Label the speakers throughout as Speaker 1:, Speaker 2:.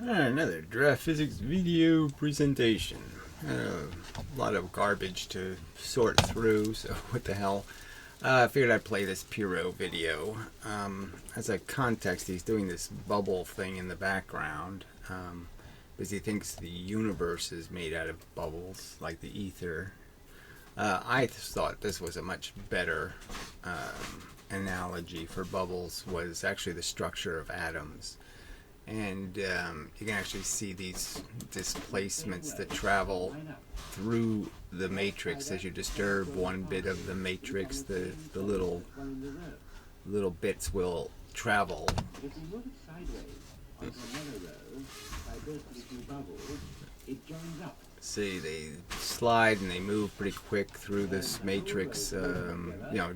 Speaker 1: Another draft physics video presentation. A lot of garbage to sort through, so what the hell. I figured I'd play this Piro video. As a context, he's doing this bubble thing in the background because he thinks the universe is made out of bubbles, like the ether. I thought this was a much better analogy for bubbles, was actually the structure of atoms. And you can actually see these displacements that travel through the matrix. As you disturb one bit of the matrix, the little bits will travel. If you move it sideways onto another row by those two bubbles, it joins up. See, they slide and they move pretty quick through this matrix.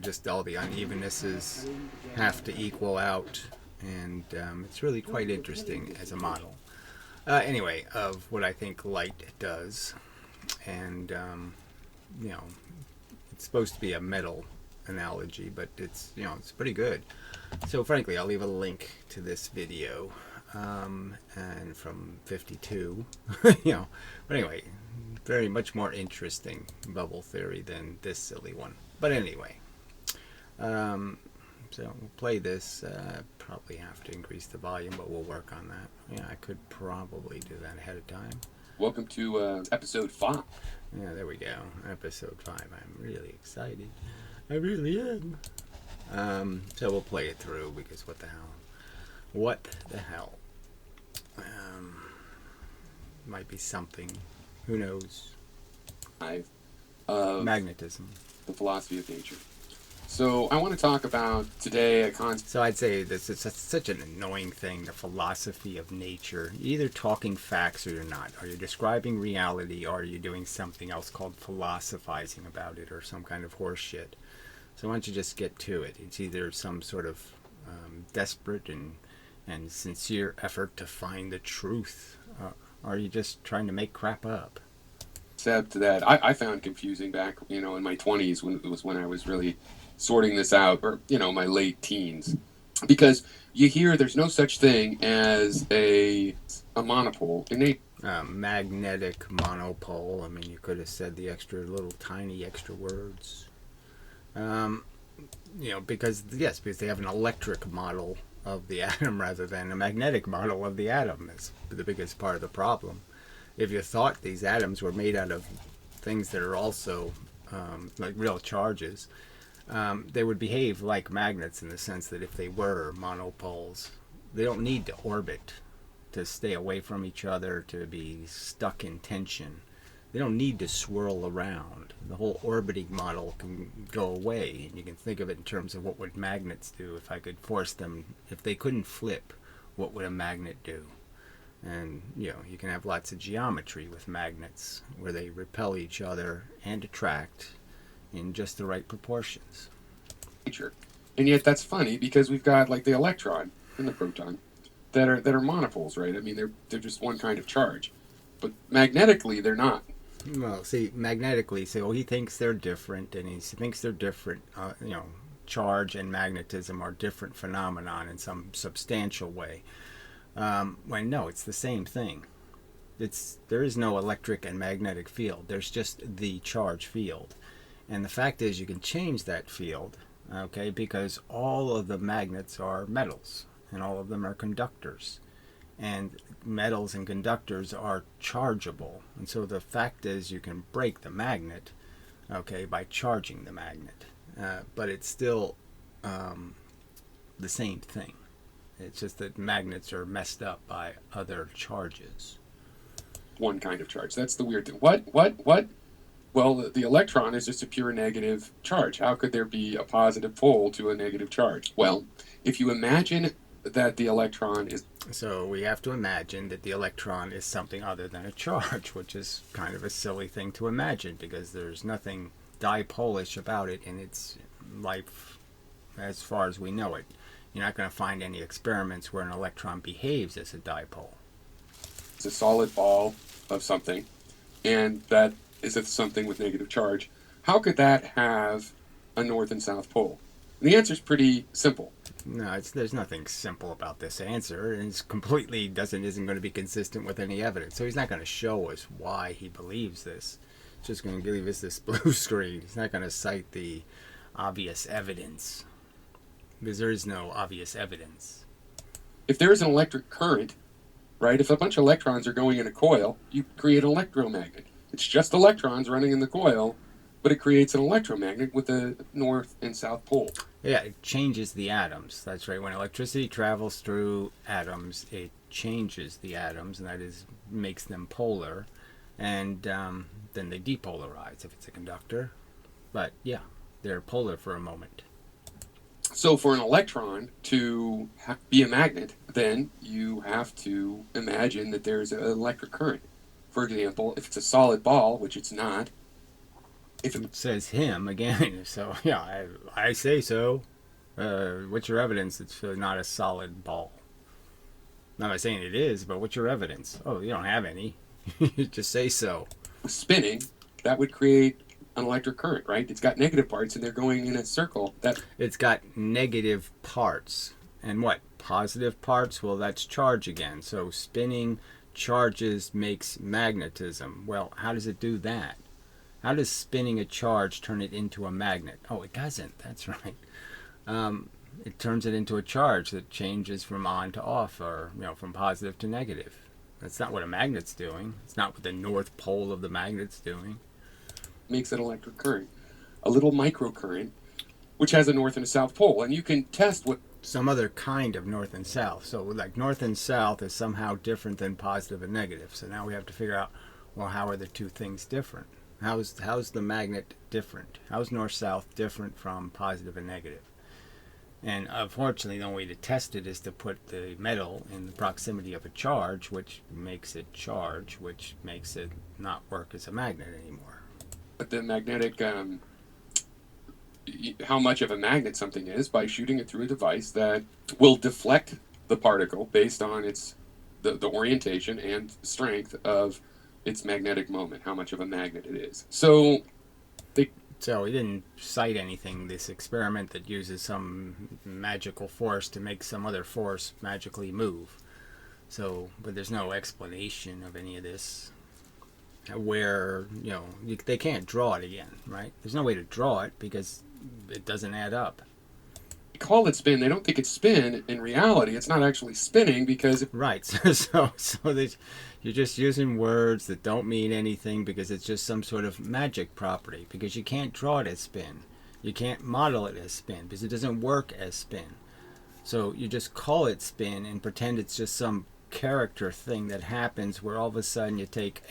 Speaker 1: Just all the unevennesses have to equal out. And it's really quite interesting as a model. Anyway, of what I think light does. And, it's supposed to be a metal analogy, but it's pretty good. So frankly, I'll leave a link to this video, and from 52, But anyway, very much more interesting bubble theory than this silly one. But anyway, so we'll play this. Probably have to increase the volume, but we'll work on that. Yeah, I could probably do that ahead of time.
Speaker 2: Welcome to episode 5.
Speaker 1: Yeah, there we go. Episode 5. I'm really excited. I really am. So we'll play it through because what the hell? What the hell? Might be something. Who knows? Magnetism.
Speaker 2: The philosophy of nature. So I want to talk about today a concept.
Speaker 1: So I'd say this is such an annoying thing, the philosophy of nature. You're either talking facts or you're not. Are you describing reality, or are you doing something else called philosophizing about it, or some kind of horse shit? So why don't you just get to it? It's either some sort of desperate and sincere effort to find the truth, or are you just trying to make crap up?
Speaker 2: Except that I found confusing back, in my 20s when I was really sorting this out, or my late teens, because you hear there's no such thing as a monopole in nature.
Speaker 1: Magnetic monopole. I mean, you could have said the tiny extra words. Because they have an electric model of the atom rather than a magnetic model of the atom. Is the biggest part of the problem. If you thought these atoms were made out of things that are also like real charges, they would behave like magnets in the sense that if they were monopoles, they don't need to orbit to stay away from each other, to be stuck in tension. They don't need to swirl around. The whole orbiting model can go away, and you can think of it in terms of what would magnets do. If I could force them, if they couldn't flip, what would a magnet do? And you can have lots of geometry with magnets where they repel each other and attract in just the right proportions.
Speaker 2: And yet that's funny because we've got like the electron and the proton that are monopoles, right? I mean, they're just one kind of charge, but magnetically they're not.
Speaker 1: Well, see, magnetically, so he thinks they're different, and he thinks they're different. Charge and magnetism are different phenomenon in some substantial way. When no, it's the same thing. There is no electric and magnetic field. There's just the charge field. And the fact is you can change that field, okay, because all of the magnets are metals, and all of them are conductors. And metals and conductors are chargeable. And so the fact is you can break the magnet, okay, by charging the magnet. But it's still the same thing. It's just that magnets are messed up by other charges.
Speaker 2: One kind of charge. That's the weird thing. What? Well, the electron is just a pure negative charge. How could there be a positive pole to a negative charge? Well, if you imagine that the electron is...
Speaker 1: So we have to imagine that the electron is something other than a charge, which is kind of a silly thing to imagine because there's nothing dipolish about it in its life as far as we know it. You're not going to find any experiments where an electron behaves as a dipole.
Speaker 2: It's a solid ball of something, and that is something with negative charge. How could that have a north and south pole? And the answer is pretty simple.
Speaker 1: No, there's nothing simple about this answer, and it's completely isn't going to be consistent with any evidence. So he's not going to show us why he believes this. He's just going to give us this blue screen. He's not going to cite the obvious evidence, because there is no obvious evidence.
Speaker 2: If there is an electric current, right? If a bunch of electrons are going in a coil, you create an electromagnet. It's just electrons running in the coil, but it creates an electromagnet with a north and south pole.
Speaker 1: Yeah, it changes the atoms. That's right. When electricity travels through atoms, it changes the atoms, and that is makes them polar, and then they depolarize if it's a conductor. But yeah, they're polar for a moment.
Speaker 2: So for an electron to be a magnet, then you have to imagine that there's an electric current. For example, if it's a solid ball, which it's not, if
Speaker 1: it says him again, so yeah, I say so. What's your evidence it's not a solid ball? I'm not saying it is, but what's your evidence? Oh, you don't have any. Just say so.
Speaker 2: Spinning, that would create an electric current, right? It's got negative parts and they're going in a circle.
Speaker 1: It's got negative parts. And what? Positive parts? Well, that's charge again. So spinning charges makes magnetism. Well, how does it do that? How does spinning a charge turn it into a magnet? Oh, it doesn't. That's right. It turns it into a charge that changes from on to off, or from positive to negative. That's not what a magnet's doing. It's not what the north pole of the magnet's doing.
Speaker 2: Makes an electric current, a little microcurrent, which has a north and a south pole, and you can test what
Speaker 1: some other kind of north and south. So like north and south is somehow different than positive and negative. So now we have to figure out, well, how are the two things different? How's the magnet different? How's north-south different from positive and negative? And unfortunately, the only way to test it is to put the metal in the proximity of a charge, which makes it charge, which makes it not work as a magnet anymore.
Speaker 2: But the magnetic, how much of a magnet something is by shooting it through a device that will deflect the particle based on the orientation and strength of its magnetic moment, how much of a magnet it is. So
Speaker 1: he didn't cite anything, this experiment that uses some magical force to make some other force magically move. So, but there's no explanation of any of this. Where, they can't draw it again, right? There's no way to draw it because it doesn't add up.
Speaker 2: They call it spin. They don't think it's spin. In reality, it's not actually spinning because...
Speaker 1: Right. So you're just using words that don't mean anything because it's just some sort of magic property, because you can't draw it as spin. You can't model it as spin because it doesn't work as spin. So you just call it spin and pretend it's just some character thing that happens where all of a sudden you take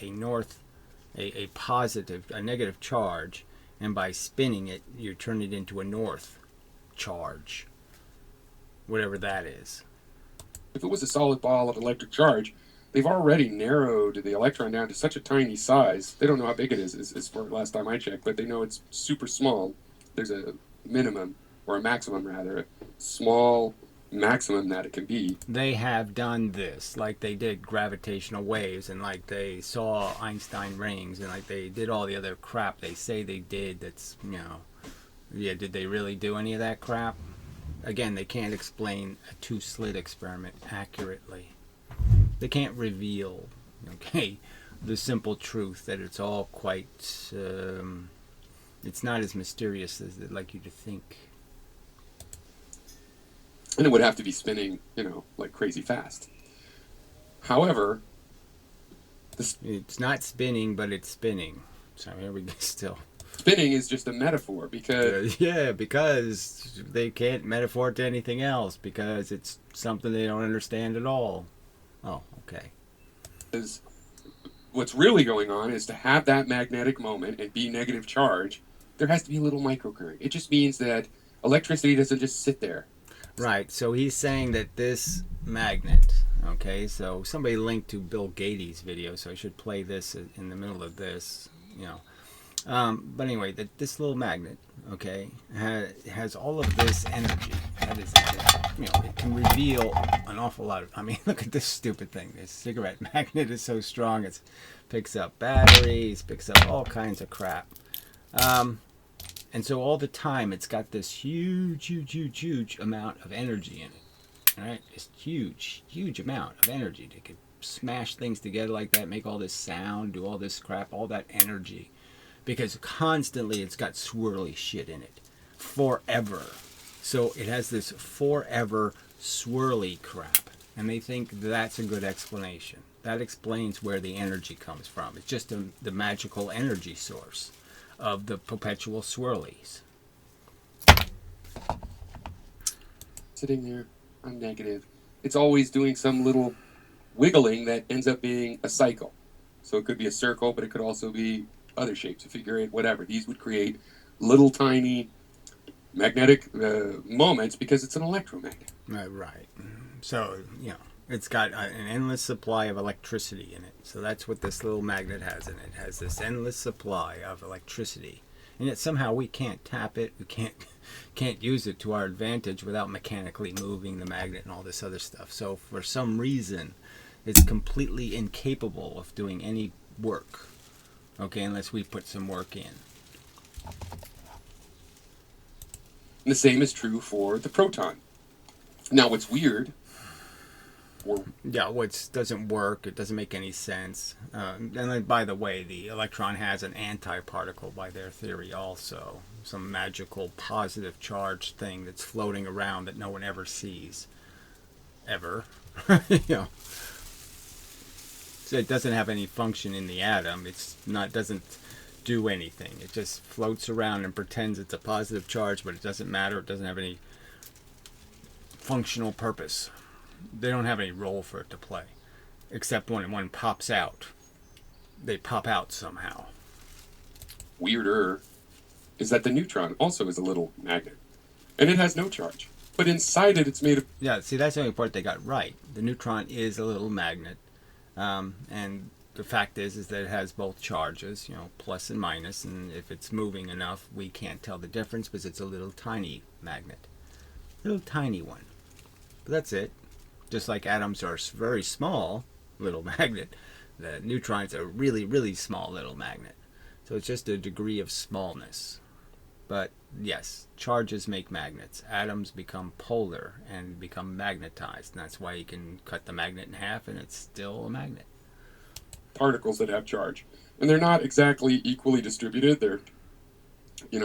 Speaker 1: a positive, a negative charge, and by spinning it, you turn it into a north charge, whatever that is.
Speaker 2: If it was a solid ball of electric charge, they've already narrowed the electron down to such a tiny size. They don't know how big it is, as for last time I checked, but they know it's super small. There's a minimum, or a maximum rather, a small maximum that it can be.
Speaker 1: They have done this, like they did gravitational waves, and like they saw Einstein rings, and like they did all the other crap they say they did. That's, did they really do any of that crap? Again, they can't explain a two-slit experiment accurately. They can't reveal, the simple truth that it's all quite, it's not as mysterious as they'd like you to think.
Speaker 2: And it would have to be spinning, like crazy fast. However,
Speaker 1: it's not spinning, but it's spinning. So here we go still.
Speaker 2: Spinning is just a metaphor because...
Speaker 1: because they can't metaphor it to anything else because it's something they don't understand at all. Oh, okay.
Speaker 2: Because what's really going on is to have that magnetic moment and be negative charge, there has to be a little microcurrent. It just means that electricity doesn't just sit there.
Speaker 1: Right, so he's saying that this magnet, so somebody linked to Bill Gates' video, so I should play this in the middle of this, But anyway, this little magnet, has all of this energy. That is, it can reveal an awful lot of, look at this stupid thing. This cigarette magnet is so strong, it picks up batteries, picks up all kinds of crap. And so all the time it's got this huge amount of energy in it. All right? This huge amount of energy. They could smash things together like that, make all this sound, do all this crap, all that energy. Because constantly it's got swirly shit in it. Forever. So it has this forever swirly crap. And they think that's a good explanation. That explains where the energy comes from. It's just the magical energy source of the perpetual swirlies.
Speaker 2: Sitting there, I'm negative. It's always doing some little wiggling that ends up being a cycle. So it could be a circle, but it could also be other shapes, a figure eight, whatever. These would create little tiny magnetic moments because it's an electromagnet.
Speaker 1: Right. So, it's got an endless supply of electricity in it. So that's what this little magnet has in it. It has this endless supply of electricity. And yet somehow we can't tap it. We can't use it to our advantage without mechanically moving the magnet and all this other stuff. So for some reason, it's completely incapable of doing any work. Okay, unless we put some work in.
Speaker 2: And the same is true for the proton. Now, what's weird...
Speaker 1: Which doesn't work. It doesn't make any sense. And then, by the way, the electron has an antiparticle by their theory also. Some magical positive charge thing that's floating around that no one ever sees. Ever. So it doesn't have any function in the atom. Doesn't do anything. It just floats around and pretends it's a positive charge, but it doesn't matter. It doesn't have any functional purpose. They don't have any role for it to play, except when one pops out. They pop out somehow.
Speaker 2: Weirder is that the neutron also is a little magnet, and it has no charge. But inside it, it's made of...
Speaker 1: Yeah, see, that's the only part they got right. The neutron is a little magnet, and the fact is that it has both charges, plus and minus, and if it's moving enough, we can't tell the difference because it's a little tiny magnet. Little tiny one. But that's it. Just like atoms are a very small little magnet, the neutron's a really, really small little magnet. So it's just a degree of smallness. But yes, charges make magnets. Atoms become polar and become magnetized. And that's why you can cut the magnet in half and it's still a magnet.
Speaker 2: Particles that have charge. And they're not exactly equally distributed. They're,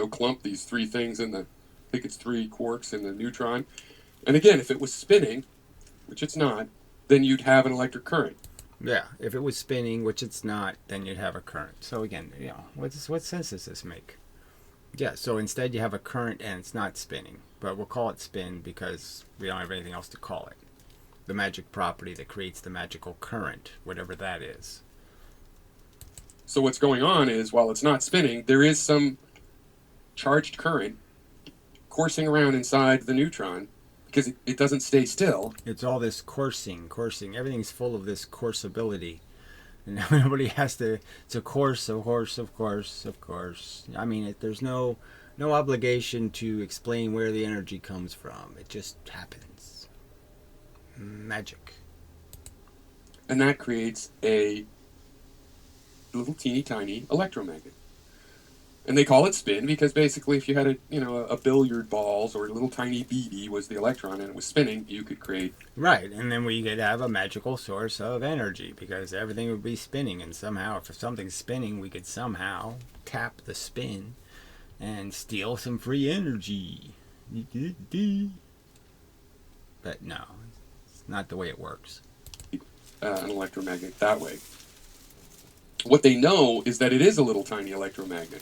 Speaker 2: clumped, these three things in the... I think it's 3 quarks in the neutron. And again, if it was spinning... which it's not, then you'd have an electric current.
Speaker 1: Yeah, if it was spinning, which it's not, then you'd have a current. So again, what sense does this make? Yeah, so instead you have a current and it's not spinning. But we'll call it spin because we don't have anything else to call it. The magic property that creates the magical current, whatever that is.
Speaker 2: So what's going on is, while it's not spinning, there is some charged current coursing around inside the neutron, because it doesn't stay still.
Speaker 1: It's all this coursing. Everything's full of this coursability. And nobody has to... It's a course, of course. I mean, there's no obligation to explain where the energy comes from. It just happens. Magic.
Speaker 2: And that creates a little teeny tiny electromagnet. And they call it spin because basically if you had a billiard balls or a little tiny BB was the electron and it was spinning, you could create...
Speaker 1: Right, and then we could have a magical source of energy because everything would be spinning, and somehow if something's spinning, we could somehow tap the spin and steal some free energy. But no, it's not the way it works.
Speaker 2: An electromagnet that way. What they know is that it is a little tiny electromagnet.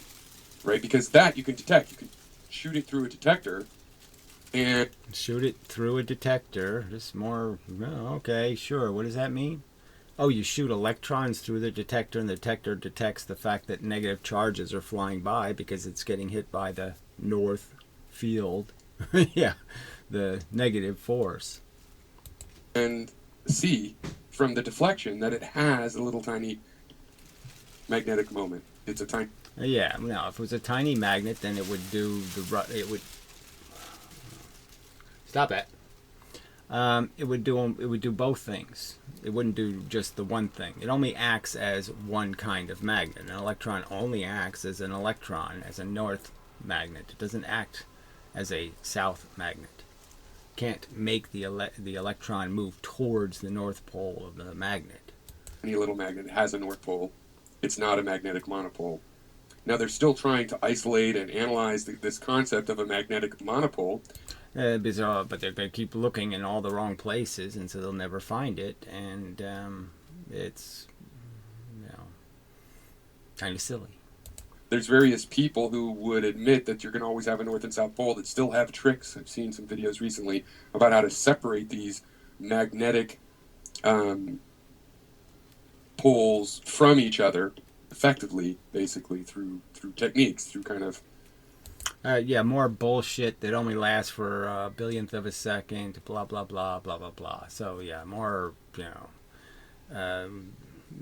Speaker 2: Right, because that you can detect. You can shoot it through a detector, and
Speaker 1: shoot it through a detector. Just more. Okay, sure. What does that mean? Oh, you shoot electrons through the detector, and the detector detects the fact that negative charges are flying by because it's getting hit by the north field. Yeah, the negative force.
Speaker 2: And see from the deflection that it has a little tiny magnetic moment. It's a tiny...
Speaker 1: Yeah, now if it was a tiny magnet, then it would do it would stop it. It would do both things. It wouldn't do just the one thing. It only acts as one kind of magnet. An electron only acts as an electron, as a north magnet. It doesn't act as a south magnet. Can't make the electron move towards the north pole of the magnet.
Speaker 2: Any little magnet has a north pole. It's not a magnetic monopole. Now they're still trying to isolate and analyze this concept of a magnetic monopole.
Speaker 1: Bizarre, but they're going to keep looking in all the wrong places, and so they'll never find it. And it's, kind of silly.
Speaker 2: There's various people who would admit that you're going to always have a north and south pole that still have tricks. I've seen some videos recently about how to separate these magnetic poles from each other effectively, basically through techniques, through kind of
Speaker 1: more bullshit that only lasts for a billionth of a second, blah, blah, blah, blah, blah, blah. So, more,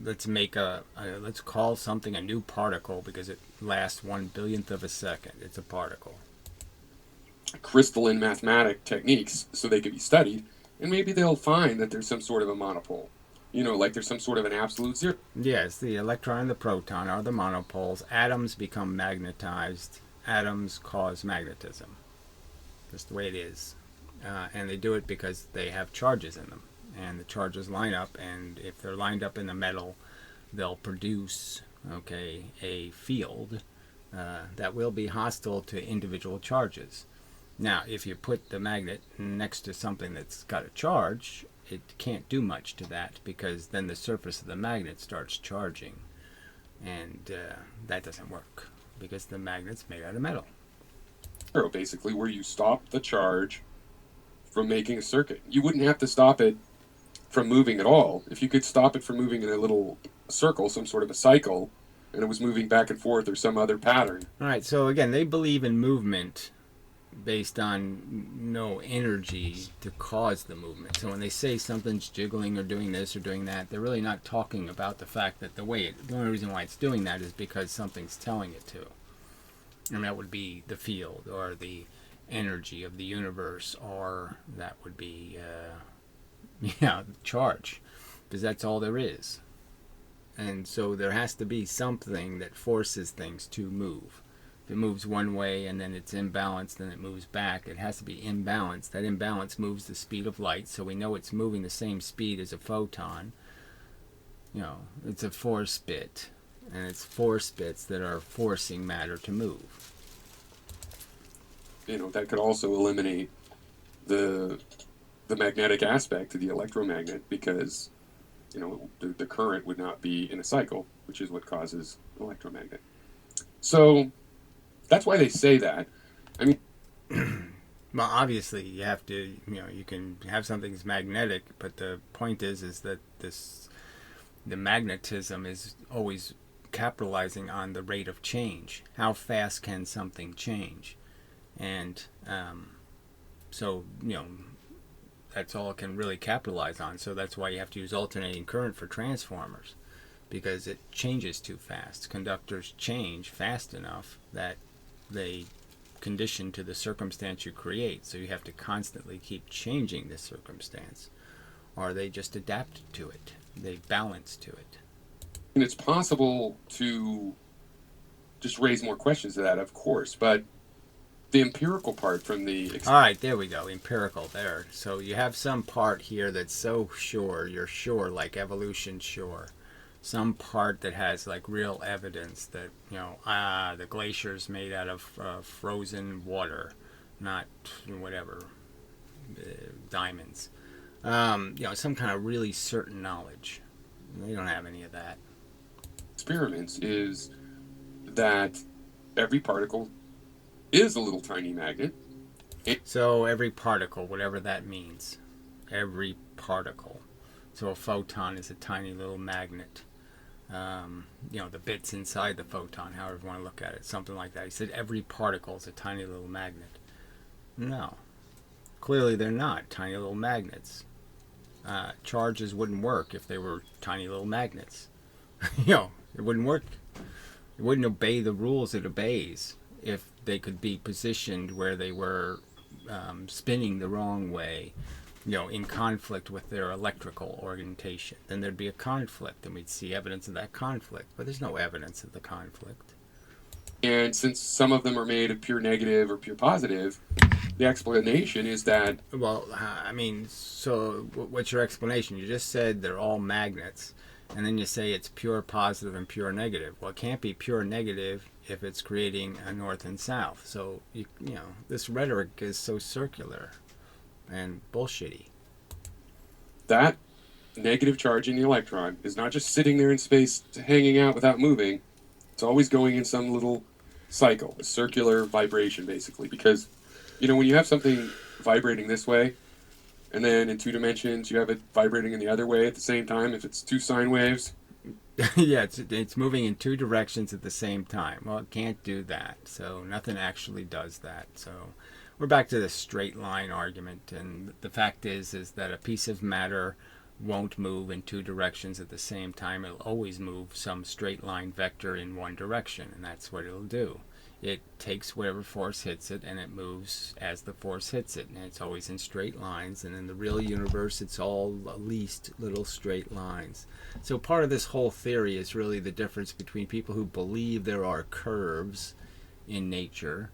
Speaker 1: let's call something a new particle because it lasts 1/1000th of a second. It's a particle.
Speaker 2: crystalline mathematic techniques so they could be studied, and maybe they'll find that there's some sort of a monopole. Like there's some sort of an absolute zero.
Speaker 1: Yes, the electron and the proton are the monopoles. Atoms become magnetized. Atoms cause magnetism. Just the way it is. And they do it because they have charges in them. And the charges line up, and if they're lined up in the metal, they'll produce, a field that will be hostile to individual charges. Now, if you put the magnet next to something that's got a charge, it can't do much to that because then the surface of the magnet starts charging. And that doesn't work because the magnet's made out of metal.
Speaker 2: Basically, where you stop the charge from making a circuit. You wouldn't have to stop it from moving at all. If you could stop it from moving in a little circle, some sort of a cycle, and it was moving back and forth or some other pattern.
Speaker 1: All right, so again, they believe in movement based on no energy to cause the movement. So when they say something's jiggling or doing this or doing that, they're really not talking about the fact that the only reason why it's doing that is because something's telling it to. And that would be the field or the energy of the universe, or that would be charge, because that's all there is. And so there has to be something that forces things to move. If it moves one way and then it's imbalanced, then it moves back. It has to be imbalanced. That imbalance moves the speed of light, so we know it's moving the same speed as a photon. It's a force bit, and it's force bits that are forcing matter to move.
Speaker 2: That could also eliminate the magnetic aspect of the electromagnet because, the current would not be in a cycle, which is what causes an electromagnet. So that's why they say that. I mean,
Speaker 1: well, obviously you have to, you can have something that's magnetic, but the point is that the magnetism is always capitalizing on the rate of change. How fast can something change? And so, that's all it can really capitalize on. So that's why you have to use alternating current for transformers, because it changes too fast. Conductors change fast enough that they condition to the circumstance you create. So you have to constantly keep changing the circumstance, or they just adapt to it. They balance to it.
Speaker 2: And it's possible to just raise more questions to that, of course, but the empirical part from the...
Speaker 1: All right, there we go, empirical there. So you have some part here that's so sure, you're sure, like evolution sure. Some part that has like real evidence that, the glacier's made out of frozen water, not whatever, diamonds. Some kind of really certain knowledge. They don't have any of that.
Speaker 2: Experiments is that every particle is a little tiny magnet.
Speaker 1: So every particle, whatever that means, every particle. So a photon is a tiny little magnet. The bits inside the photon, however you want to look at it, something like that. He said every particle is a tiny little magnet. No. Clearly they're not tiny little magnets. Charges wouldn't work if they were tiny little magnets. It wouldn't work. It wouldn't obey the rules it obeys if they could be positioned where they were spinning the wrong way, in conflict with their electrical orientation. Then there'd be a conflict, and we'd see evidence of that conflict. But there's no evidence of the conflict.
Speaker 2: And since some of them are made of pure negative or pure positive, the explanation is that
Speaker 1: Well, I mean, so what's your explanation? You just said they're all magnets, and then you say it's pure positive and pure negative. Well, it can't be pure negative if it's creating a north and south. So you know, this rhetoric is so circular and bullshitty.
Speaker 2: that negative charge in the electron is not just sitting there in space hanging out without moving. It's always going in some little cycle, a circular vibration, basically. Because, when you have something vibrating this way, and then in 2 dimensions, you have it vibrating in the other way at the same time, if it's two sine waves.
Speaker 1: Yeah, it's moving in two directions at the same time. Well, it can't do that. So nothing actually does that. So we're back to the straight line argument, and the fact is that a piece of matter won't move in two directions at the same time. It'll always move some straight line vector in one direction, and that's what it'll do. It takes whatever force hits it and it moves as the force hits it, and it's always in straight lines. And in the real universe, it's all at least little straight lines. So part of this whole theory is really the difference between people who believe there are curves in nature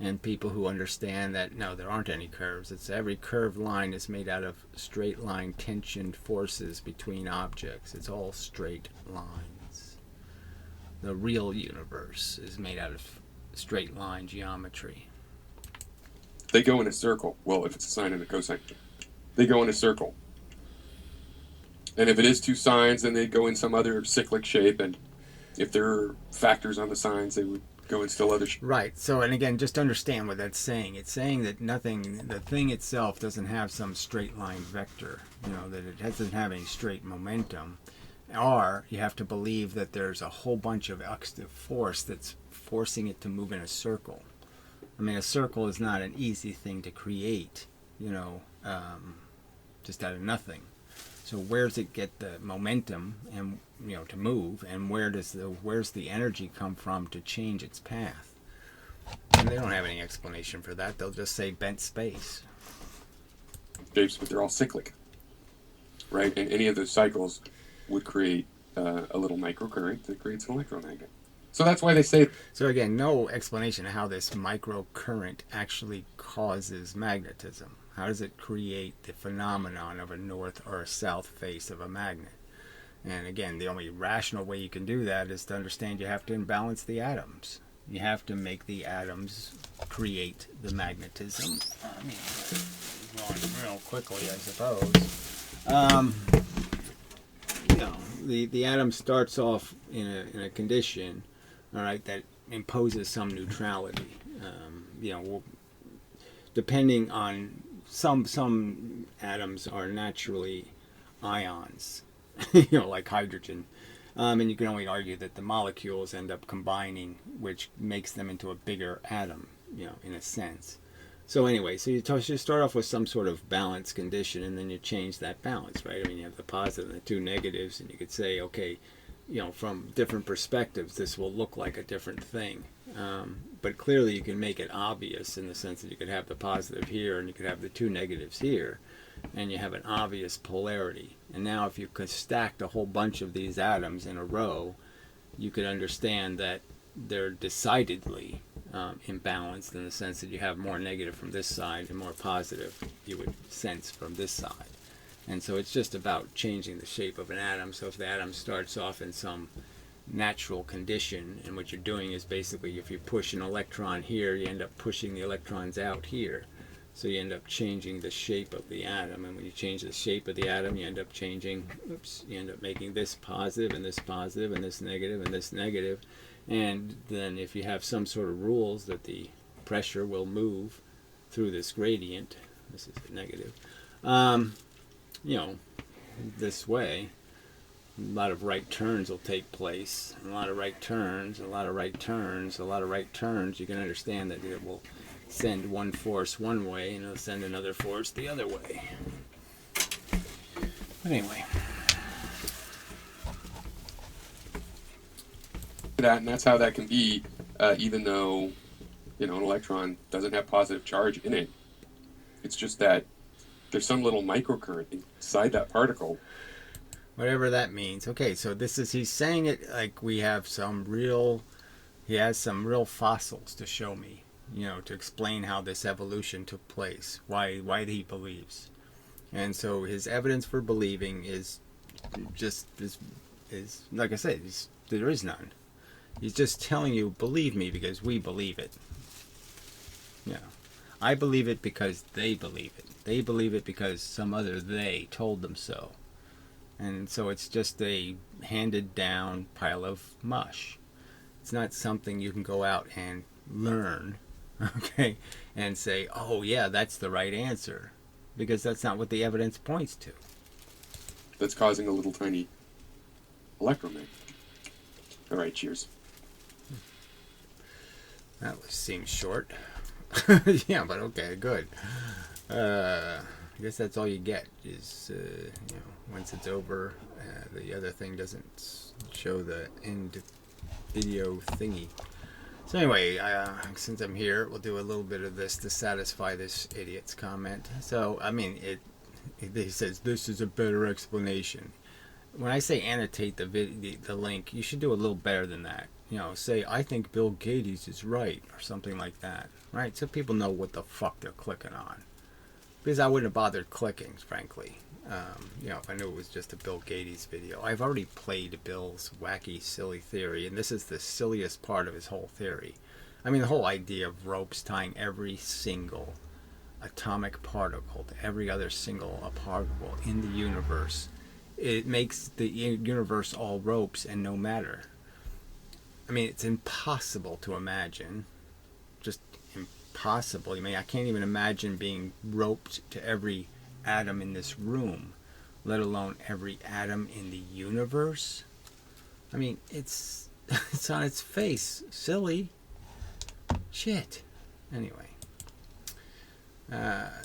Speaker 1: and people who understand that no, there aren't any curves. It's every curved line is made out of straight line tensioned forces between objects. It's all straight lines. The real universe is made out of straight line geometry.
Speaker 2: They go in a circle. Well, if it's a sine and a cosine, they go in a circle. And if it is two sines, then they go in some other cyclic shape. And if there are factors on the sines, they would go in still other shape.
Speaker 1: Right. So, and again, just understand what that's saying. It's saying that nothing, the thing itself doesn't have some straight line vector, that it doesn't have any straight momentum. Or you have to believe that there's a whole bunch of extra force that's forcing it to move in a circle. I mean, a circle is not an easy thing to create, just out of nothing. So where does it get the momentum and to move, and where's the energy come from to change its path? And they don't have any explanation for that. They'll just say bent space.
Speaker 2: Shapes, but they're all cyclic, right? And any of those cycles would create a little microcurrent that creates an electromagnet. So that's why they say.
Speaker 1: So again, no explanation of how this microcurrent actually causes magnetism. How does it create the phenomenon of a north or a south face of a magnet? And again, the only rational way you can do that is to understand you have to imbalance the atoms. You have to make the atoms create the magnetism. I mean, going real quickly, I suppose. The atom starts off in a condition, all right, that imposes some neutrality. Depending on some atoms are naturally ions, like hydrogen. And you can only argue that the molecules end up combining, which makes them into a bigger atom, in a sense. So anyway, so you start off with some sort of balance condition, and then you change that balance, right? I mean, you have the positive and the two negatives, and you could say, okay, from different perspectives, this will look like a different thing. But clearly you can make it obvious in the sense that you could have the positive here and you could have the two negatives here, and you have an obvious polarity. And now if you could stack a whole bunch of these atoms in a row, you could understand that they're decidedly imbalanced in the sense that you have more negative from this side and more positive you would sense from this side. And so it's just about changing the shape of an atom. So if the atom starts off in some natural condition, and what you're doing is basically if you push an electron here, you end up pushing the electrons out here. So you end up changing the shape of the atom, and when you change the shape of the atom, you end up making this positive and this positive and this negative and this negative. And then if you have some sort of rules that the pressure will move through this gradient, this is a negative, this way, a lot of right turns will take place. A lot of right turns, a lot of right turns, a lot of right turns. You can understand that it will send one force one way and it'll send another force the other way. But anyway.
Speaker 2: And that's how that can be, even though, an electron doesn't have positive charge in it. It's just that there's some little microcurrent inside that particle.
Speaker 1: Whatever that means. Okay, so he's saying it like we have some real, he has some real fossils to show me, to explain how this evolution took place, why he believes. And so his evidence for believing is just is like I said, there is none. He's just telling you, believe me, because we believe it. I believe it because they believe it. They believe it because some other they told them so. And so it's just a handed down pile of mush. It's not something you can go out and learn, okay, and say, oh yeah, that's the right answer. Because that's not what the evidence points to.
Speaker 2: That's causing a little tiny electromagnet. All right, cheers.
Speaker 1: That seems short. Yeah, but okay, good. I guess that's all you get is, once it's over, the other thing doesn't show the end video thingy. So anyway, since I'm here, we'll do a little bit of this to satisfy this idiot's comment. So, I mean, he says, this is a better explanation. When I say annotate the link, you should do a little better than that. Say, I think Bill Gates is right, or something like that, right? So people know what the fuck they're clicking on. Because I wouldn't have bothered clicking, frankly. If I knew it was just a Bill Gates video. I've already played Bill's wacky, silly theory, and this is the silliest part of his whole theory. I mean, the whole idea of ropes tying every single atomic particle to every other single particle in the universe. It makes the universe all ropes and no matter. I mean, it's impossible to imagine. Just impossible. I mean, I can't even imagine being roped to every atom in this room, let alone every atom in the universe. I mean, it's on its face. Silly. Shit. Anyway.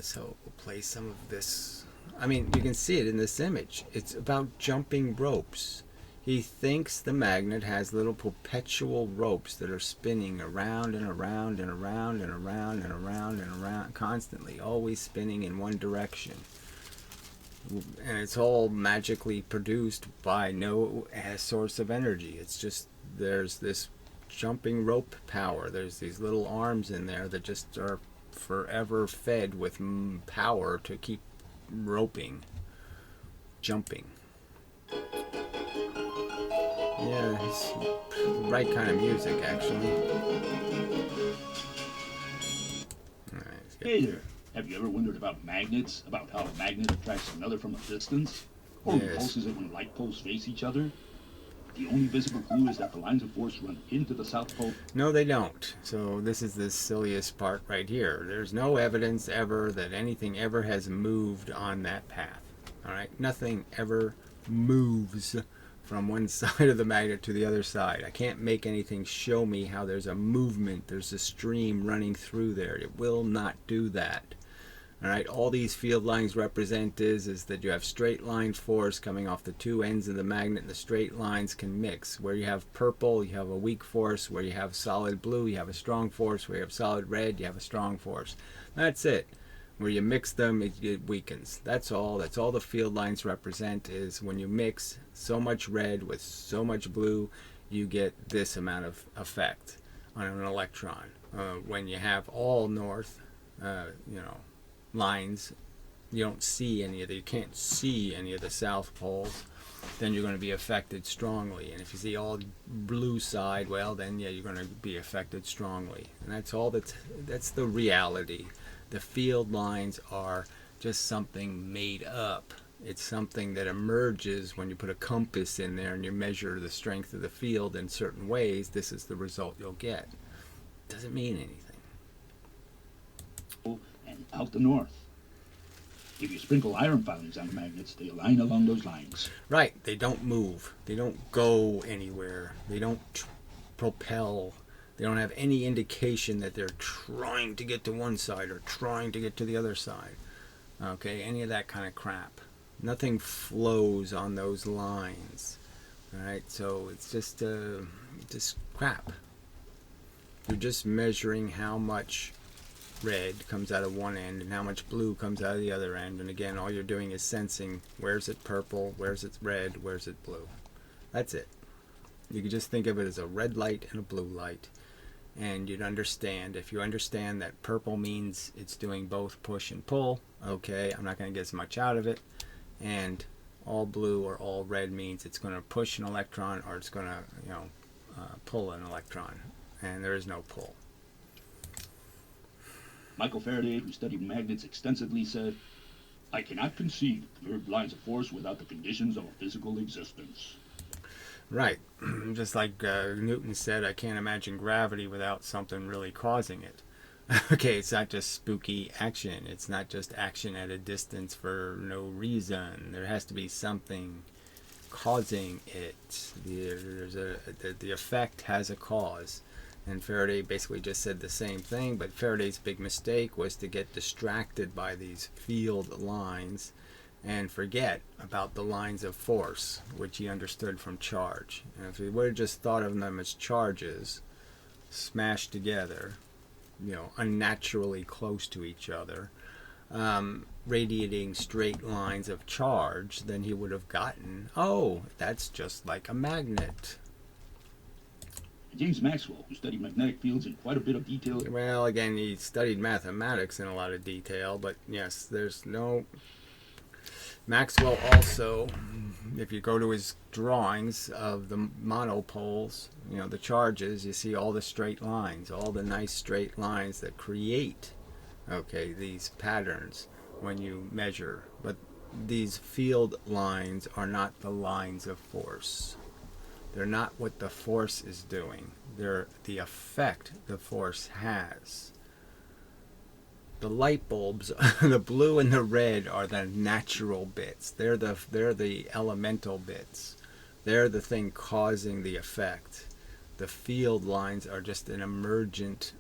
Speaker 1: So we'll play some of this. I mean, you can see it in this image. It's about jumping ropes. He thinks the magnet has little perpetual ropes that are spinning around and around and around and around and around and around constantly, always spinning in one direction. And it's all magically produced by no source of energy. It's just, there's this jumping rope power. There's these little arms in there that just are forever fed with power to keep roping, jumping. Yeah, it's the right kind of music, actually.
Speaker 3: Hey there. Have you ever wondered about magnets? About how a magnet attracts another from a distance? Or repulses it when light poles face each other? The only visible clue is that the lines of force run into the South Pole.
Speaker 1: No, they don't. So this is the silliest part right here. There's no evidence ever that anything ever has moved on that path. All right? Nothing ever moves from one side of the magnet to the other side. I can't make anything show me how there's a movement, there's a stream running through there. It will not do that. All right, all these field lines represent is that you have straight line force coming off the two ends of the magnet, and the straight lines can mix. Where you have purple, you have a weak force. Where you have solid blue, you have a strong force. Where you have solid red, you have a strong force. That's it. Where you mix them, it weakens. That's all. That's all the field lines represent, is when you mix so much red with so much blue, you get this amount of effect on an electron. When you have all north, lines, you don't see any of you can't see any of the south poles, then you're going to be affected strongly. And if you see all blue side, well, then yeah, you're going to be affected strongly. And that's all. That's the reality. The field lines are just something made up. It's something that emerges when you put a compass in there and you measure the strength of the field in certain ways. This is the result you'll get. Doesn't mean anything.
Speaker 3: And out the north. If you sprinkle iron filings on magnets, they align along those lines.
Speaker 1: Right. They don't move. They don't go anywhere. They don't propel. They don't have any indication that they're trying to get to one side or trying to get to the other side. Okay, any of that kind of crap. Nothing flows on those lines. All right, so it's just crap. You're just measuring how much red comes out of one end and how much blue comes out of the other end. And again, all you're doing is sensing, where's it purple, where's it red, where's it blue. That's it. You could just think of it as a red light and a blue light. And you'd understand, if you understand that purple means it's doing both push and pull, okay, I'm not going to get as much out of it. And all blue or all red means it's going to push an electron or it's going to, pull an electron. And there is no pull.
Speaker 3: Michael Faraday, who studied magnets extensively, said, "I cannot conceive observed lines of force without the conditions of a physical existence."
Speaker 1: Right. Just like Newton said, I can't imagine gravity without something really causing it. Okay, it's not just spooky action. It's not just action at a distance for no reason. There has to be something causing it. The effect has a cause. And Faraday basically just said the same thing, but Faraday's big mistake was to get distracted by these field lines and forget about the lines of force, which he understood from charge. And if he would have just thought of them as charges, smashed together, unnaturally close to each other, radiating straight lines of charge, then he would have gotten, oh, that's just like a magnet.
Speaker 3: James Maxwell, who studied magnetic fields in quite a bit of detail.
Speaker 1: Well, again, he studied mathematics in a lot of detail, but yes, there's no... Maxwell also, if you go to his drawings of the monopoles, the charges, you see all the straight lines, all the nice straight lines that create, these patterns when you measure. But these field lines are not the lines of force. They're not what the force is doing. They're the effect the force has. The light bulbs, the blue and the red, are the natural bits. They're the elemental bits. They're the thing causing the effect. The field lines are just an emergent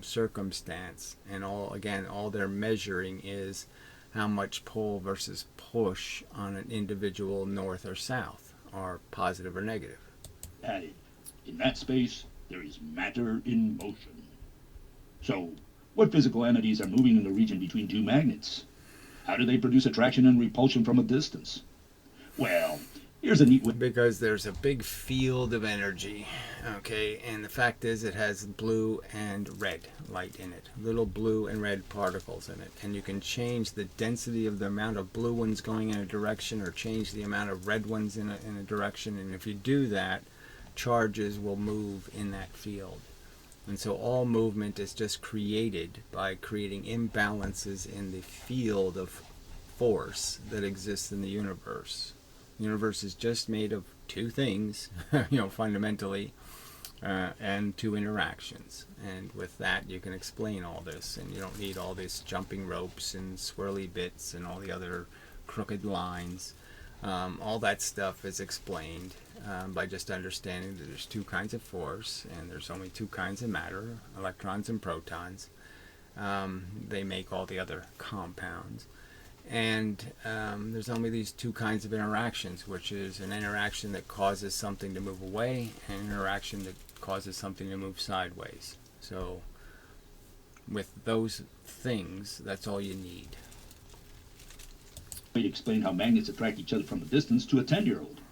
Speaker 1: circumstance, and all they're measuring is how much pull versus push on an individual north or south, or positive or negative.
Speaker 3: Added, in that space, there is matter in motion. So, what physical entities are moving in the region between two magnets? How do they produce attraction and repulsion from a distance? Well, here's a neat way.
Speaker 1: Because there's a big field of energy, and the fact is it has blue and red light in it, little blue and red particles in it, and you can change the density of the amount of blue ones going in a direction or change the amount of red ones in a direction, and if you do that, charges will move in that field. And so all movement is just created by creating imbalances in the field of force that exists in the universe. The universe is just made of two things, fundamentally, and two interactions. And with that, you can explain all this, and you don't need all these jumping ropes and swirly bits and all the other crooked lines. All that stuff is explained by just understanding that there's two kinds of force and there's only two kinds of matter, electrons and protons. They make all the other compounds. And there's only these two kinds of interactions, which is an interaction that causes something to move away and an interaction that causes something to move sideways. So with those things, that's all you need.
Speaker 3: To explain how magnets attract each other from a distance to a 10-year-old.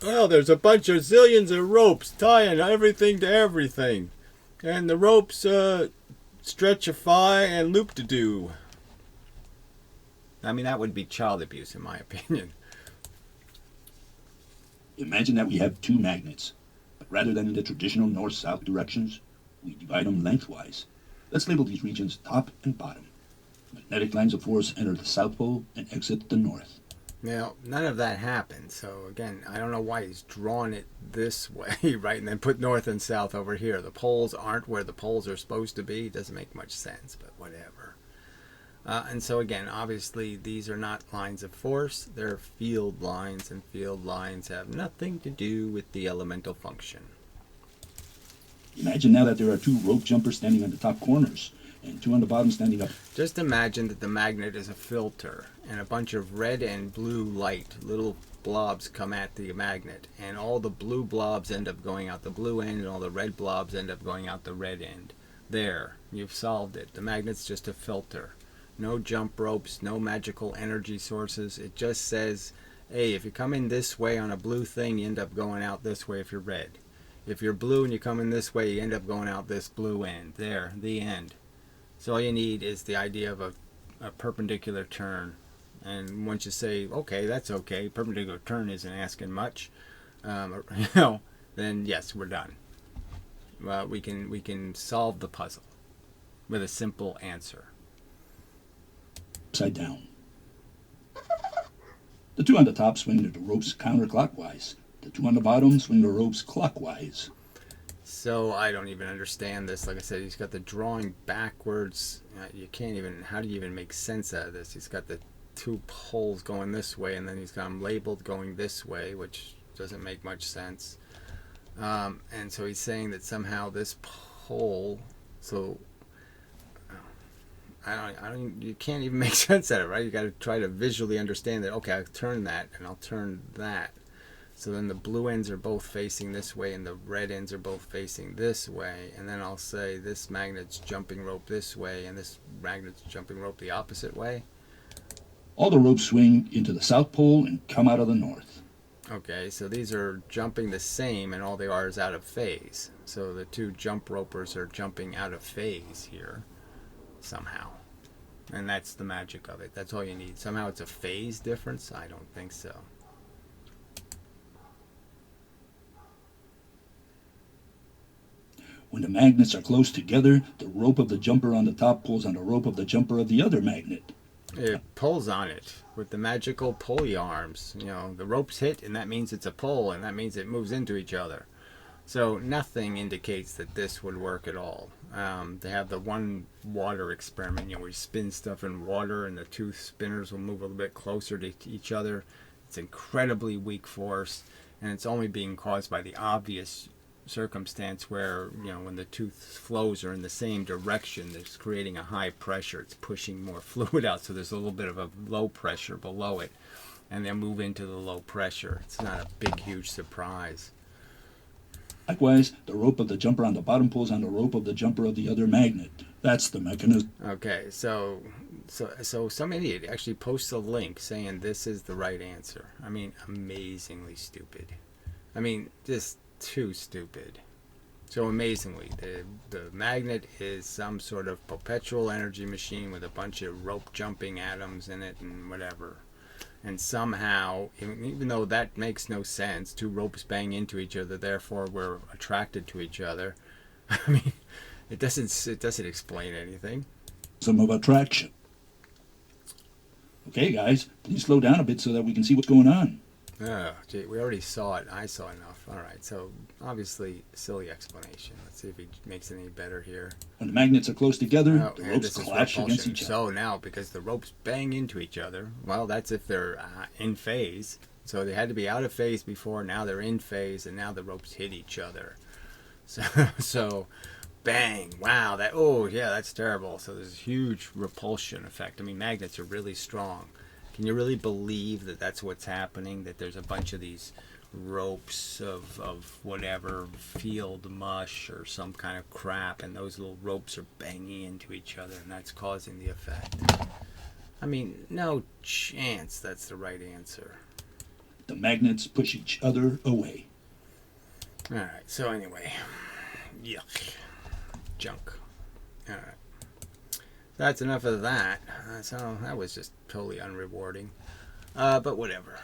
Speaker 1: Well, there's a bunch of zillions of ropes tying everything to everything. And the ropes stretchify and loop-de-doo. I mean, that would be child abuse, in my opinion.
Speaker 3: Imagine that we have two magnets, but rather than in the traditional north-south directions, we divide them lengthwise. Let's label these regions top and bottom. Magnetic lines of force enter the south pole and exit the north.
Speaker 1: Now, none of that happened. So, again, I don't know why he's drawn it this way, right? And then put north and south over here. The poles aren't where the poles are supposed to be. It doesn't make much sense, but whatever. And so, again, obviously, these are not lines of force. They're field lines, and field lines have nothing to do with the elemental function.
Speaker 3: Imagine now that there are two rope jumpers standing on the top corners and two on the bottom standing up.
Speaker 1: Just imagine that the magnet is a filter and a bunch of red and blue light, little blobs come at the magnet, and all the blue blobs end up going out the blue end and all the red blobs end up going out the red end. There, you've solved it. The magnet's just a filter. No jump ropes, no magical energy sources. It just says hey, if you come in this way on a blue thing, you end up going out this way if you're red. If you're blue and you come in this way, you end up going out this blue end. There, the end. So all you need is the idea of a perpendicular turn. And once you say, okay, that's okay, perpendicular turn isn't asking much, then yes, we're done. We can solve the puzzle with a simple answer.
Speaker 3: Upside down. The two on the top swing the ropes counterclockwise. The two on the bottom swing the ropes clockwise.
Speaker 1: So I don't even understand this. Like I said, he's got the drawing backwards. You can't even, how do you even make sense out of this? He's got the two poles going this way, and then he's got them labeled going this way, which doesn't make much sense. And so he's saying that somehow this pole, so you can't even make sense out of it, right? You got to try to visually understand that, okay, I'll turn that and I'll turn that. So then the blue ends are both facing this way and the red ends are both facing this way. And then I'll say this magnet's jumping rope this way and this magnet's jumping rope the opposite way.
Speaker 3: All the ropes swing into the south pole and come out of the north.
Speaker 1: Okay, so these are jumping the same and all they are is out of phase. So the two jump ropers are jumping out of phase here somehow. And that's the magic of it. That's all you need. Somehow it's a phase difference? I don't think so.
Speaker 3: When the magnets are close together, the rope of the jumper on the top pulls on the rope of the jumper of the other magnet.
Speaker 1: It pulls on it with the magical pulley arms. You know, the ropes hit and that means it's a pull and that means it moves into each other. So nothing indicates that this would work at all. They have the one water experiment, where you spin stuff in water and the two spinners will move a little bit closer to each other. It's incredibly weak force, and it's only being caused by the obvious circumstance where, when the two flows are in the same direction, it's creating a high pressure. It's pushing more fluid out, so there's a little bit of a low pressure below it, and then move into the low pressure. It's not a big, huge surprise.
Speaker 3: Likewise, the rope of the jumper on the bottom pulls on the rope of the jumper of the other magnet. That's the mechanism.
Speaker 1: Okay, so some idiot actually posts a link saying this is the right answer. I mean, amazingly stupid. I mean, just too stupid. So amazingly, the magnet is some sort of perpetual energy machine with a bunch of rope jumping atoms in it and whatever. And somehow, even though that makes no sense, two ropes bang into each other, therefore we're attracted to each other. I mean, it doesn't explain anything.
Speaker 3: Some of attraction. Okay, guys, please slow down a bit so that we can see what's going on.
Speaker 1: Oh, gee, we already saw it. I saw enough. All right, so obviously silly explanation. Let's see if he makes it any better here.
Speaker 3: When the magnets are close together, the
Speaker 1: and
Speaker 3: ropes
Speaker 1: this is
Speaker 3: clash against
Speaker 1: repulsion.
Speaker 3: each other.
Speaker 1: So now, because the ropes bang into each other, well, that's if they're in phase. So they had to be out of phase before. Now they're in phase, and now the ropes hit each other. So bang! Wow! That's terrible. So there's a huge repulsion effect. I mean, magnets are really strong. Can you really believe that that's what's happening? That there's a bunch of these ropes of whatever, field mush or some kind of crap, and those little ropes are banging into each other, and that's causing the effect. I mean, no chance that's the right answer.
Speaker 3: The magnets push each other away.
Speaker 1: Alright, so anyway. Yuck. Junk. Alright. That's enough of that. So that was just totally unrewarding. But whatever.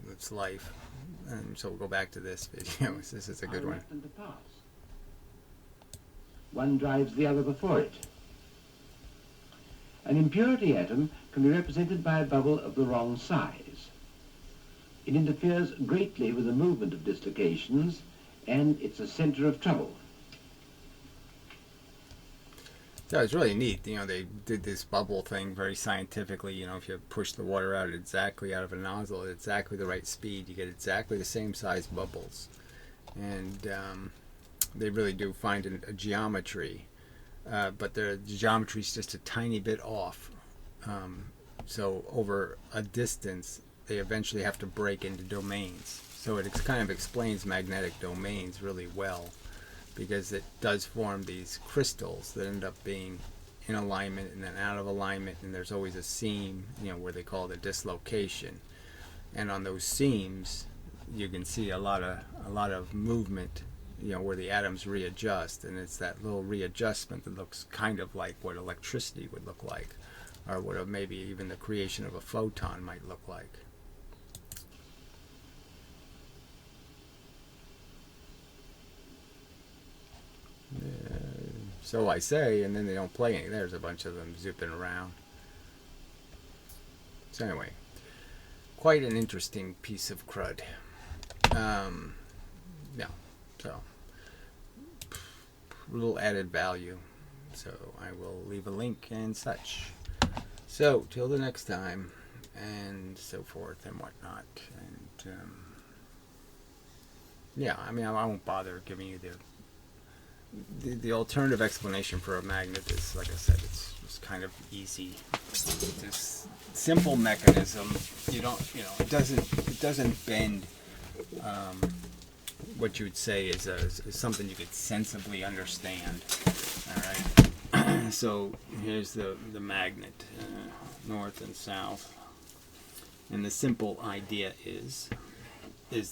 Speaker 1: It's life. And so we'll go back to this video. This is a good one.
Speaker 4: One drives the other before it. An impurity atom can be represented by a bubble of the wrong size. It interferes greatly with the movement of dislocations, and it's a center of trouble.
Speaker 1: So it's really neat. They did this bubble thing very scientifically. If you push the water out exactly out of a nozzle at exactly the right speed, you get exactly the same size bubbles. And they really do find a geometry. But the geometry is just a tiny bit off. So over a distance, they eventually have to break into domains. So it kind of explains magnetic domains really well, because it does form these crystals that end up being in alignment and then out of alignment, and there's always a seam, where they call it a dislocation. and on those seams, you can see a lot of movement, where the atoms readjust, and it's that little readjustment that looks kind of like what electricity would look like, or what maybe even the creation of a photon might look like. So I say, and then they don't play any. There's a bunch of them zipping around. So anyway, quite an interesting piece of crud. Yeah, so a little added value. So I will leave a link and such. So till the next time, and so forth and whatnot. And yeah, I mean, I won't bother giving you the alternative explanation for a magnet is, like I said, it's just kind of easy. It's this simple mechanism. It doesn't bend. What you would say is something you could sensibly understand. All right. So here's the magnet, north and south, and the simple idea is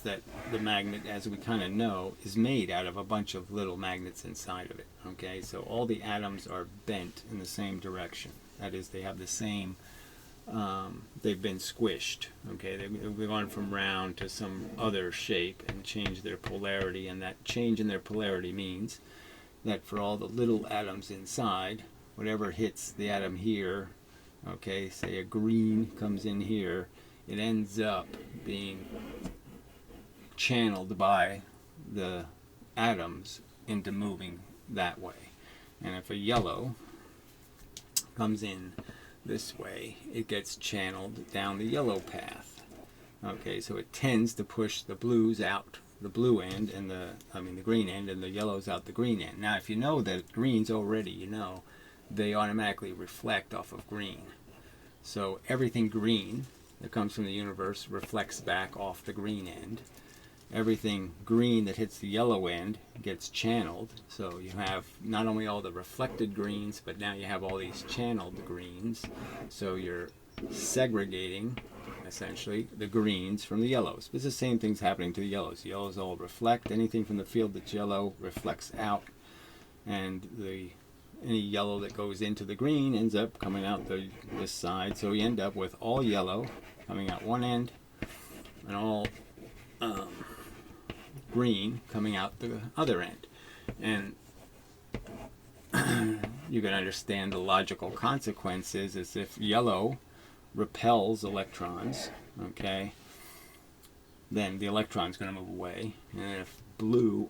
Speaker 1: that the magnet, as we kind of know, is made out of a bunch of little magnets inside of it. Okay, so all the atoms are bent in the same direction. That is, they have the same, they've been squished. Okay, they've gone from round to some other shape and changed their polarity, and that change in their polarity means that for all the little atoms inside, whatever hits the atom here, okay, say a green comes in here, it ends up being channeled by the atoms into moving that way. And if a yellow comes in this way, it gets channeled down the yellow path. Okay, so it tends to push the blues out the blue end, and the green end, and the yellows out the green end. Now, if you know that greens already, they automatically reflect off of green. So everything green that comes from the universe reflects back off the green end. Everything green that hits the yellow end gets channeled. So you have not only all the reflected greens, but now you have all these channeled greens. So you're segregating, essentially, the greens from the yellows. It's the same thing's happening to the yellows. The yellows all reflect. Anything from the field that's yellow reflects out. And any yellow that goes into the green ends up coming out this side. So you end up with all yellow coming out one end, and all green coming out the other end. And you can understand the logical consequences as if yellow repels electrons, okay, then the electron's going to move away. And if blue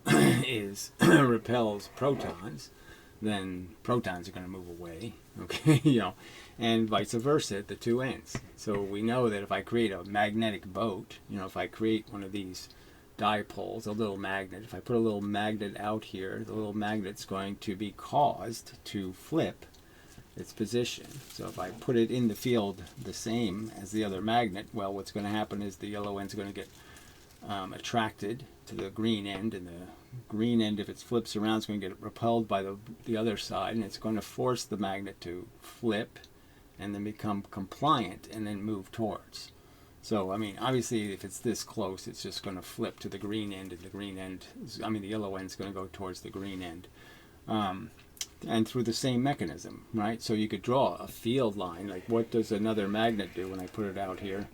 Speaker 1: repels protons, then protons are going to move away, okay, and vice versa at the two ends. So we know that if I create a magnetic boat, if I create one of these dipoles, a little magnet, if I put a little magnet out here, the little magnet's going to be caused to flip its position. So if I put it in the field the same as the other magnet, well, what's going to happen is the yellow end's going to get attracted to the green end, and the green end, if it flips around, is going to get repelled by the other side, and it's going to force the magnet to flip and then become compliant and then move towards. So, I mean, obviously, if it's this close, it's just going to flip to the green end, and the yellow end's going to go towards the green end. And through the same mechanism, right? So you could draw a field line, like what does another magnet do when I put it out here?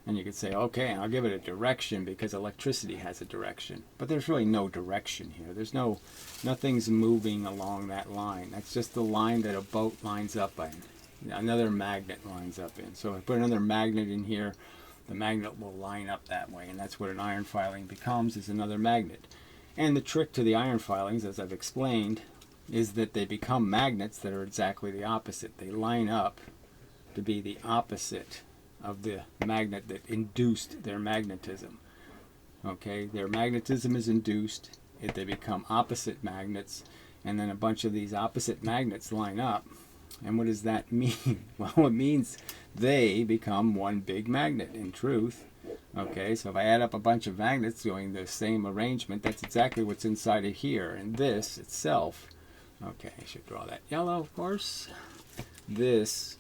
Speaker 1: And you could say, okay, I'll give it a direction because electricity has a direction. But there's really no direction here. There's nothing's moving along that line. That's just the line that a boat lines up in. Another magnet lines up in. So if I put another magnet in here, the magnet will line up that way. And that's what an iron filing becomes, is another magnet. And the trick to the iron filings, as I've explained, is that they become magnets that are exactly the opposite. They line up to be the opposite of the magnet that induced their magnetism. Okay, their magnetism is induced, they become opposite magnets, and then a bunch of these opposite magnets line up. And what does that mean? Well, it means they become one big magnet, in truth. Okay, so if I add up a bunch of magnets doing the same arrangement, that's exactly what's inside of here. And this itself, okay, I should draw that yellow, of course. This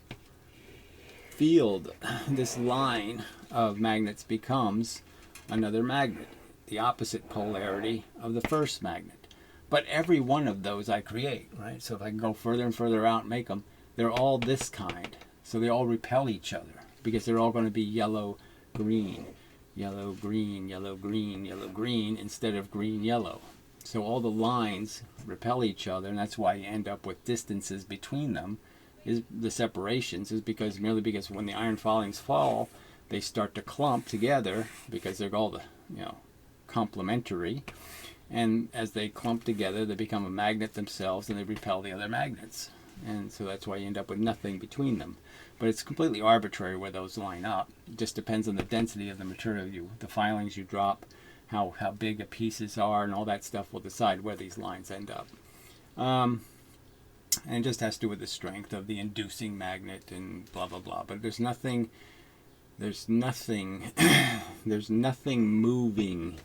Speaker 1: field, this line of magnets becomes another magnet, the opposite polarity of the first magnet. But every one of those I create, right? So if I can go further and further out and make them, they're all this kind. So they all repel each other because they're all going to be yellow, green, yellow, green, yellow, green, yellow, green instead of green, yellow. So all the lines repel each other, and that's why you end up with distances between them. Is the separations is because merely because when the iron filings fall, they start to clump together because they're all complementary, and as they clump together, they become a magnet themselves, and they repel the other magnets, and so that's why you end up with nothing between them. But it's completely arbitrary where those line up. It just depends on the density of the material the filings you drop, how big the pieces are, and all that stuff will decide where these lines end up. And it just has to do with the strength of the inducing magnet and blah blah blah. But there's nothing there's nothing moving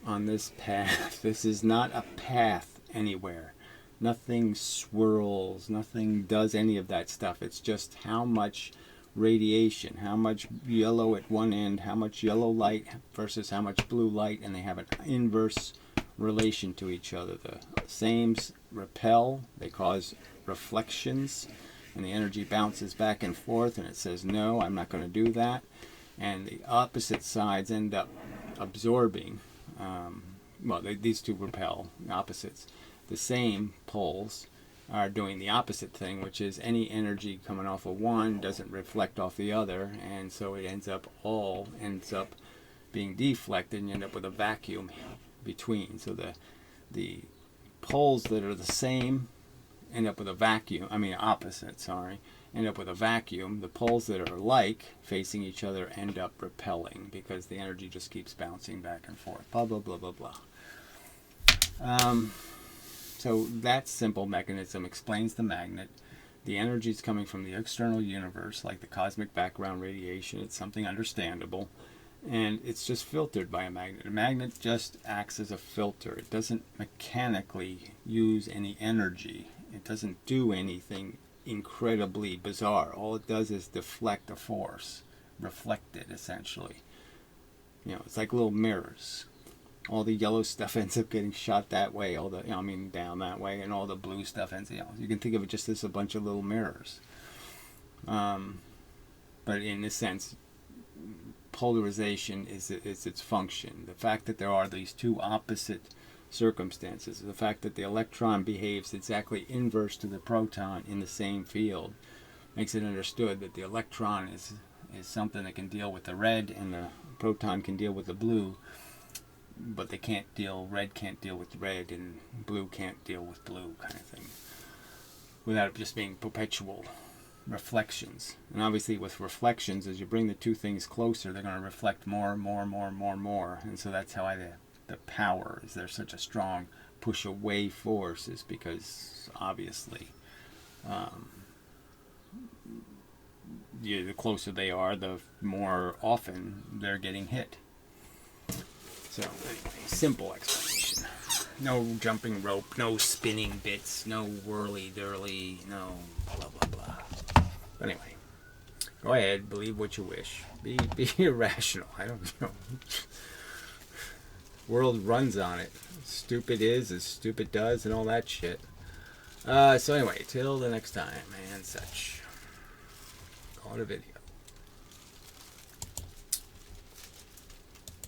Speaker 1: on this path. This is not a path anywhere. Nothing swirls, nothing does any of that stuff. It's just how much radiation, how much yellow at one end, how much yellow light versus how much blue light, and they have an inverse relation to each other. The sames repel, they cause reflections, and the energy bounces back and forth, and it says, no, I'm not going to do that. And the opposite sides end up absorbing. These two repel, the opposites. The same poles are doing the opposite thing, which is any energy coming off of one doesn't reflect off the other, and so it ends up being deflected, and you end up with a vacuum between. So the poles that are the same end up with a vacuum. End up with a vacuum. The poles that are alike, facing each other, end up repelling because the energy just keeps bouncing back and forth. Blah blah blah blah blah. So that simple mechanism explains the magnet. The energy is coming from the external universe, like the cosmic background radiation. It's something understandable. And it's just filtered by a magnet. A magnet just acts as a filter. It doesn't mechanically use any energy. It doesn't do anything incredibly bizarre. All it does is deflect a force, reflect it essentially. It's like little mirrors. All the yellow stuff ends up getting shot that way, down that way, and all the blue stuff ends, you can think of it just as a bunch of little mirrors. But in a sense, polarization is its function. The fact that there are these two opposite circumstances, the fact that the electron behaves exactly inverse to the proton in the same field, makes it understood that the electron is something that can deal with the red and the proton can deal with the blue, but red can't deal with red and blue can't deal with blue, kind of thing, without it just being perpetual reflections. And obviously with reflections, as you bring the two things closer, they're going to reflect more and more and more and more and more. And so that's how the power is there's such a strong push away force, is because obviously the closer they are, the more often they're getting hit. So anyway, simple explanation. No jumping rope, no spinning bits, no whirly-dirly, no blah blah blah. But anyway, go ahead, believe what you wish. Be irrational. I don't know. World runs on it. Stupid is as stupid does, and all that shit. So anyway, till the next time and such. Call it a video.